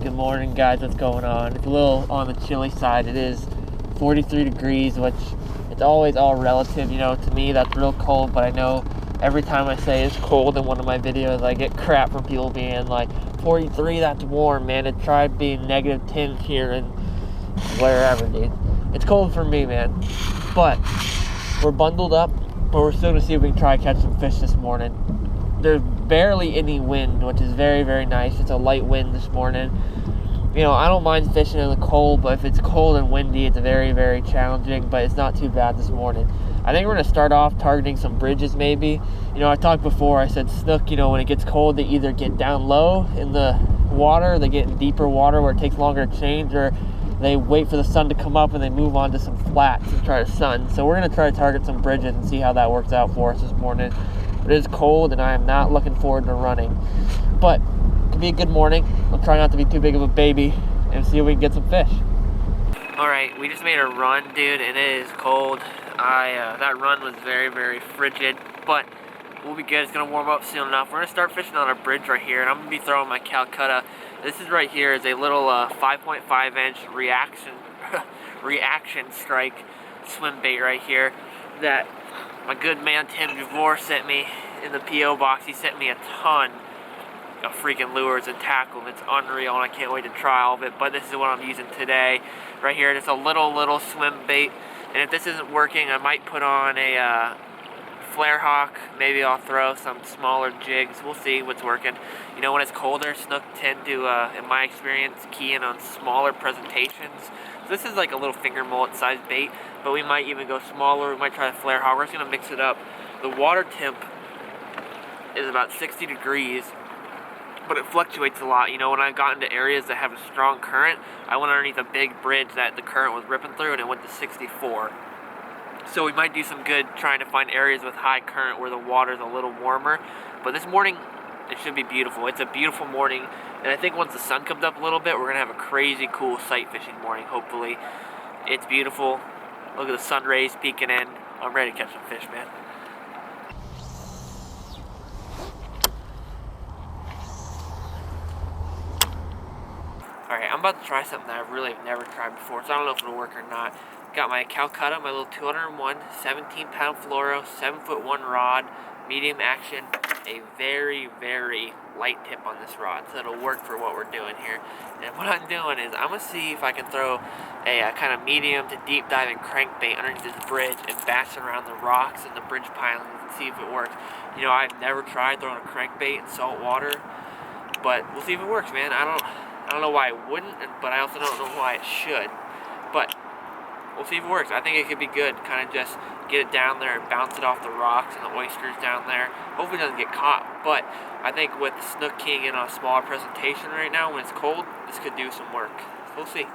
Good morning, guys. What's going on? It's a little on the chilly side. It is 43 degrees, which it's always all relative. You know, to me that's real cold, but I know every time I say it's cold in one of my videos, I get crap from people being like, 43, that's warm, man. It tried being -10 here and wherever, dude. It's cold for me, man. But we're bundled up, but we're still gonna see if we can try to catch some fish this morning. There's barely any wind, which is very, very nice. It's a light wind this morning. You know, I don't mind fishing in the cold, but if it's cold and windy, it's very, very challenging, but it's not too bad this morning. I think we're going to start off targeting some bridges maybe. You know, I talked before, I said snook, you know, when it gets cold, they either get down low in the water, they get in deeper water where it takes longer to change, or they wait for the sun to come up and they move on to some flats and try to sun. So we're going to try to target some bridges and see how that works out for us this morning. It is cold and I am not looking forward to running, but it could be a good morning. I'll try not to be too big of a baby and see if we can get some fish. Alright, we just made a run, dude, and it is cold. That run was very, very frigid, but we'll be good. It's going to warm up soon enough. We're going to start fishing on a bridge right here, and I'm going to be throwing my Calcutta. This is right here is a little 5.5 inch reaction strike swim bait right here that my good man Tim DeVore sent me in the P.O. box. He sent me a ton of freaking lures and tackle. It's unreal, and I can't wait to try all of it, but this is what I'm using today. Right here, just a little swim bait, and if this isn't working, I might put on a flare hawk. Maybe I'll throw some smaller jigs. We'll see what's working. You know, when it's colder, snook tend to, in my experience, key in on smaller presentations. So this is like a little finger mullet size bait, but we might even go smaller. We might try the flare hawk. We're just gonna mix it up. The water temp is about 60 degrees, but it fluctuates a lot. You know, when I got into areas that have a strong current, I went underneath a big bridge that the current was ripping through, and it went to 64. So we might do some good trying to find areas with high current where the water's a little warmer. But this morning, it should be beautiful. It's a beautiful morning, and I think once the sun comes up a little bit, we're gonna have a crazy cool sight fishing morning, hopefully. It's beautiful. Look at the sun rays peeking in. I'm ready to catch some fish, man. Alright, I'm about to try something that I really have never tried before, so I don't know if it'll work or not. Got my Calcutta, my little 201 17-pound Fluoro, 7'1" rod, medium action, a very, very light tip on this rod, so it'll work for what we're doing here. And what I'm doing is I'm going to see if I can throw a kind of medium to deep diving crankbait underneath this bridge and bash it around the rocks and the bridge pilings and see if it works. You know, I've never tried throwing a crankbait in salt water, but we'll see if it works, man. I don't know why it wouldn't, but I also don't know why it should. But we'll see if it works. I think it could be good. Kind of just get it down there and bounce it off the rocks and the oysters down there. Hopefully it doesn't get caught. But I think with the snook keying in on a smaller presentation right now when it's cold, this could do some work. We'll see.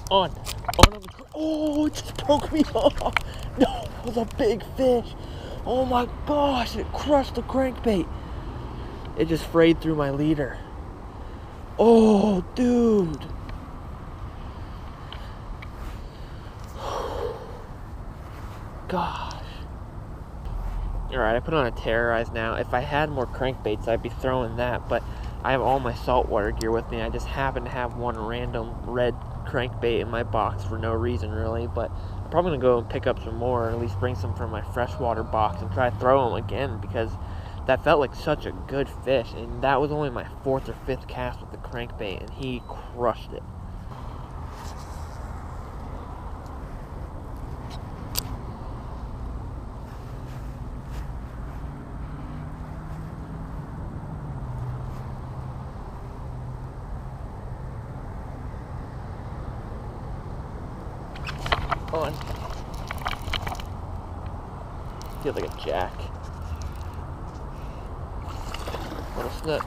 On the oh, it just broke me off. No, it was a big fish. Oh my gosh, it crushed the crankbait. It just frayed through my leader. Oh, dude. Gosh. Alright, I put on a Terrorize now. If I had more crankbaits, I'd be throwing that, but I have all my saltwater gear with me. I just happen to have one random red crankbait in my box for no reason really, but I'm probably gonna go and pick up some more, or at least bring some from my freshwater box and try to throw them again, because that felt like such a good fish, and that was only my 4th or 5th cast with the crankbait, and he crushed it. On. Feels like a jack. Little snook.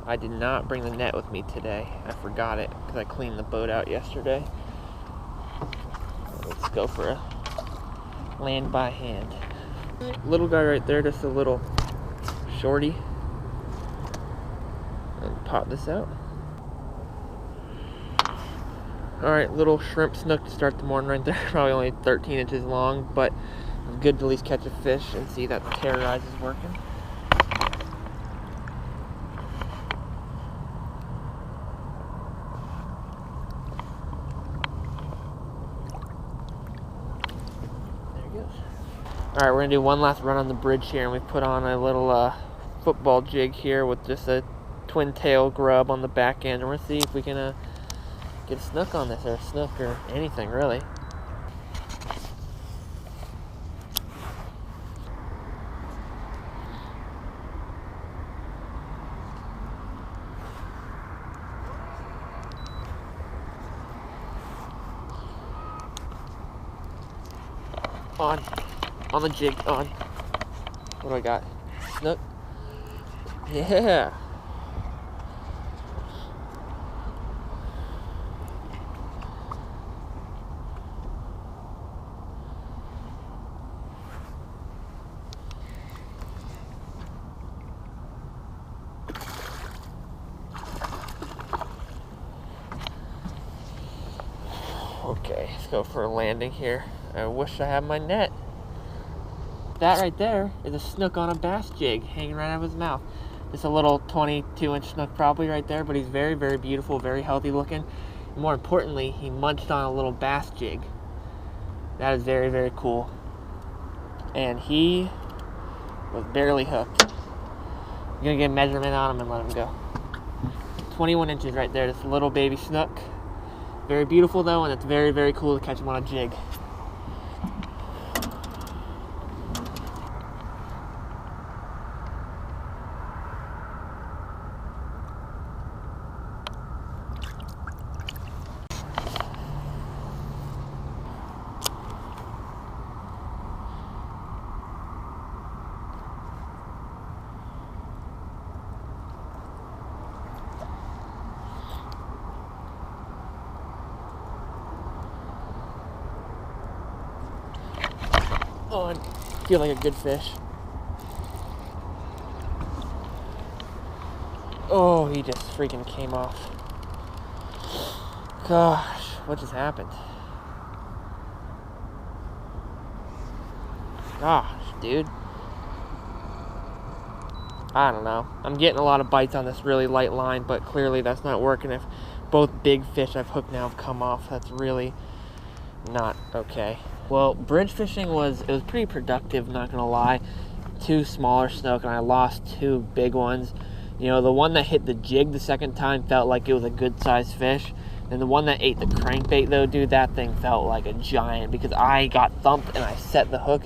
I did not bring the net with me today. I forgot it because I cleaned the boat out yesterday. Let's go for a land by hand. Little guy right there, just a little shorty. And pop this out. Alright, little shrimp snook to start the morning right there. Probably only 13 inches long, but it's good to at least catch a fish and see that the terrorize is working. Alright, we're going to do one last run on the bridge here, and we've put on a little football jig here with just a twin tail grub on the back end. And we're going to see if we can get a snook on this, or a snook, or anything really. On the jig, on. What do I got? Snook? Yeah. Okay, let's go for a landing here. I wish I had my net. That right there is a snook on a bass jig hanging right out of his mouth. Just a little 22-inch snook probably right there, but he's very, very beautiful, very healthy looking. And more importantly, he munched on a little bass jig. That is very, very cool. And he was barely hooked. I'm gonna get a measurement on him and let him go. 21 inches right there, just a little baby snook. Very beautiful though, and it's very, very cool to catch him on a jig. Oh, I feel like a good fish. Oh, he just freaking came off. Gosh, what just happened? Gosh, dude. I don't know. I'm getting a lot of bites on this really light line, but clearly that's not working. If both big fish I've hooked now have come off, that's really not okay. Well, bridge fishing was pretty productive, not gonna lie. 2 smaller snook, and I lost 2 big ones. You know, the one that hit the jig the second time felt like it was a good sized fish. And the one that ate the crankbait though, dude, that thing felt like a giant, because I got thumped and I set the hook,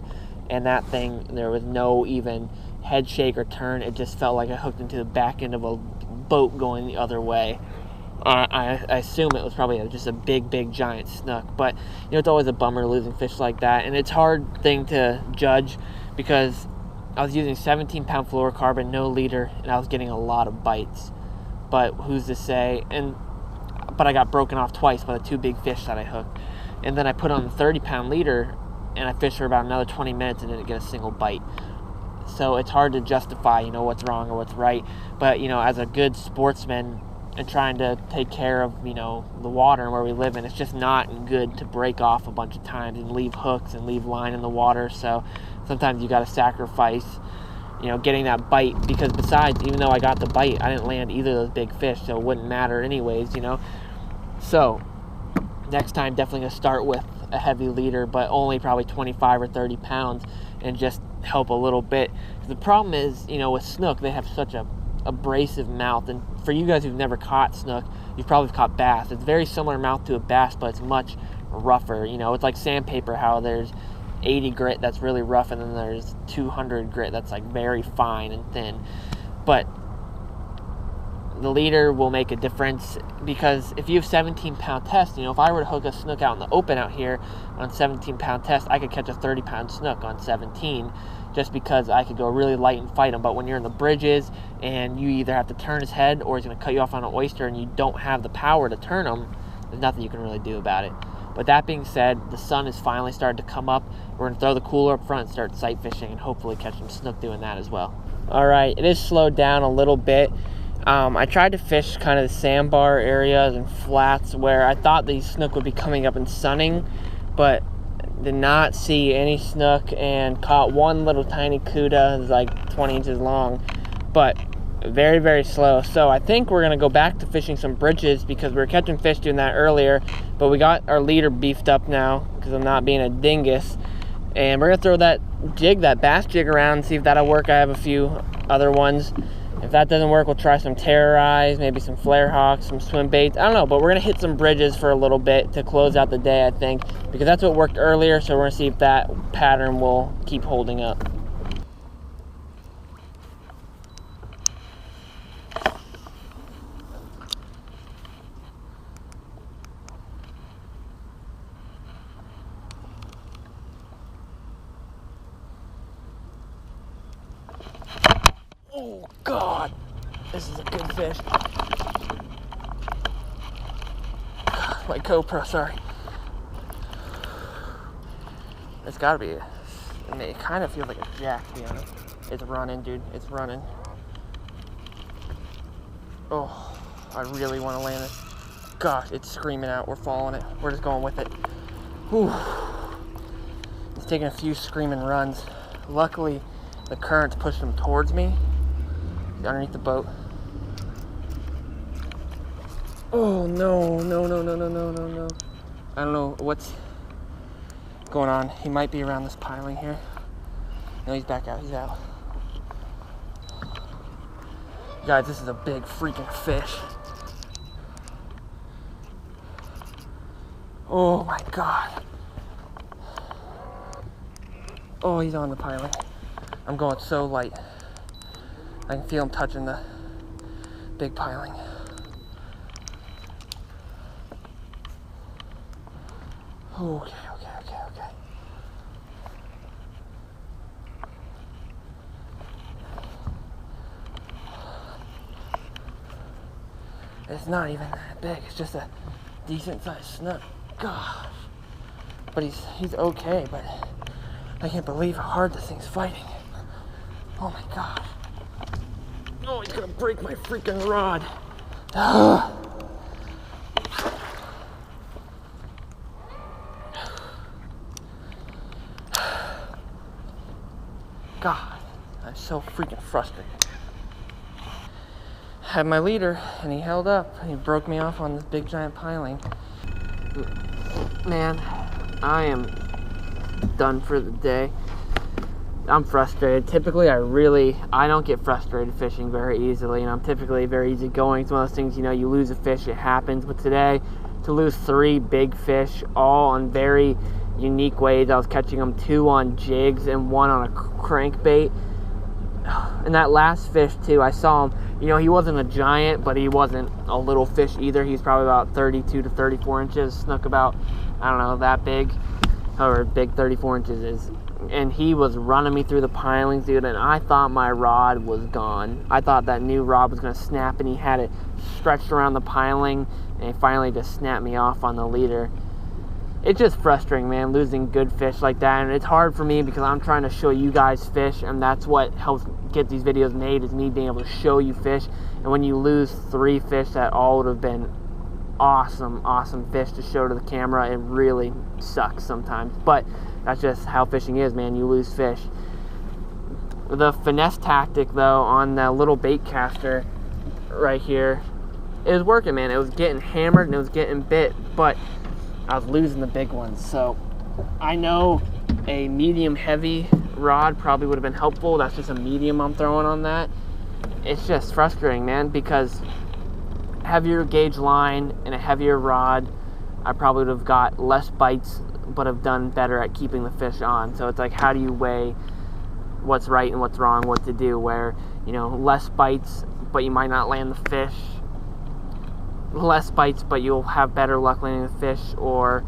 and that thing, there was no even head shake or turn. It just felt like I hooked into the back end of a boat going the other way. I assume it was probably just a big, big, giant snook. But, you know, it's always a bummer losing fish like that. And it's a hard thing to judge because I was using 17-pound fluorocarbon, no leader, and I was getting a lot of bites. But who's to say? But I got broken off twice by the 2 big fish that I hooked. And then I put on the 30-pound leader, and I fished for about another 20 minutes and didn't get a single bite. So it's hard to justify, you know, what's wrong or what's right. But, you know, as a good sportsman, and trying to take care of, you know, the water and where we live in, it's just not good to break off a bunch of times and leave hooks and leave line in the water. So sometimes you got to sacrifice, you know, getting that bite, because besides, even though I got the bite, I didn't land either of those big fish, so it wouldn't matter anyways, you know. So next time, definitely gonna start with a heavy leader, but only probably 25 or 30 pounds, and just help a little bit. The problem is, you know, with snook, they have such a abrasive mouth, and for you guys who've never caught snook, you've probably caught bass. It's very similar mouth to a bass, but it's much rougher. You know, it's like sandpaper, how there's 80 grit that's really rough, and then there's 200 grit that's like very fine and thin. But the leader will make a difference, because if you have 17-pound test, you know, if I were to hook a snook out in the open out here on 17-pound test, I could catch a 30-pound snook on 17, just because I could go really light and fight him. But when you're in the bridges and you either have to turn his head or he's going to cut you off on an oyster and you don't have the power to turn him, there's nothing you can really do about it. But that being said, the sun is finally starting to come up. We're gonna throw the cooler up front and start sight fishing and hopefully catch some snook doing that as well. All right, it is slowed down a little bit. I tried to fish kind of the sandbar areas and flats where I thought these snook would be coming up and sunning, but did not see any snook and caught one little tiny cuda. It was like 20 inches long, but very, very slow. So I think we're gonna go back to fishing some bridges because we were catching fish doing that earlier, but we got our leader beefed up now because I'm not being a dingus. And we're gonna throw that jig, that bass jig around and see if that'll work. I have a few other ones. If that doesn't work, we'll try some terrorize, maybe some flare hawks, some swim baits. I don't know, but we're gonna hit some bridges for a little bit to close out the day, I think, because that's what worked earlier. So we're gonna see if that pattern will keep holding up. Oh God, this is a good fish. My GoPro, sorry. It's gotta be, I mean, it kind of feels like a jack, to be honest. It's running, dude, it's running. Oh, I really want to land it. Gosh, it's screaming out, we're following it. We're just going with it. Whew. It's taking a few screaming runs. Luckily, the current's pushing him towards me. Underneath the boat. Oh no, no, no, no, no, no, no, no. I don't know what's going on. He might be around this piling here. No, he's back out, he's out. Guys, this is a big freaking fish. Oh my God. Oh, he's on the piling. I'm going so light. I can feel him touching the big piling. Okay. It's not even that big. It's just a decent sized snook. Gosh. But he's okay, but I can't believe how hard this thing's fighting. Oh my gosh. Oh, he's gonna break my freaking rod. God, I'm so freaking frustrated. Had my leader and he held up and he broke me off on this big giant piling. Man, I am done for the day. I'm frustrated. Typically, I don't get frustrated fishing very easily, and I'm typically very easygoing. It's one of those things, you know, you lose a fish, it happens. But today, to lose 3 big fish, all on very unique ways. I was catching them 2 on jigs and 1 on a crankbait. And that last fish, too, I saw him. You know, he wasn't a giant, but he wasn't a little fish either. He's probably about 32 to 34 inches, snook about, I don't know, that big. However big 34 inches is. And he was running me through the pilings, dude, and I thought my rod was gone. I thought that new rod was gonna snap, and he had it stretched around the piling, and he finally just snapped me off on the leader. It's just frustrating, man, losing good fish like that, and it's hard for me because I'm trying to show you guys fish, and that's what helps get these videos made, is me being able to show you fish. And when you lose 3 fish that all would have been awesome fish to show to the camera, it really sucks sometimes. But that's just how fishing is, man. You lose fish. The finesse tactic, though, on that little bait caster right here, it was working, man. It was getting hammered and it was getting bit, but I was losing the big ones. So I know a medium heavy rod probably would have been helpful. That's just a medium I'm throwing on that. It's just frustrating, man, because heavier gauge line and a heavier rod, I probably would have got less bites, but have done better at keeping the fish on. So it's like, how do you weigh what's right and what's wrong, what to do, where, you know, less bites, but you might not land the fish, less bites, but you'll have better luck landing the fish, or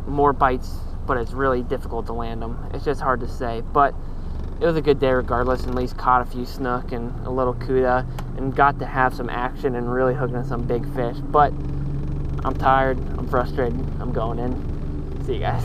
more bites, but it's really difficult to land them. It's just hard to say, but it was a good day regardless, and at least caught a few snook and a little cuda, and got to have some action and really hooking on some big fish. But I'm tired, I'm frustrated, I'm going in. See you guys.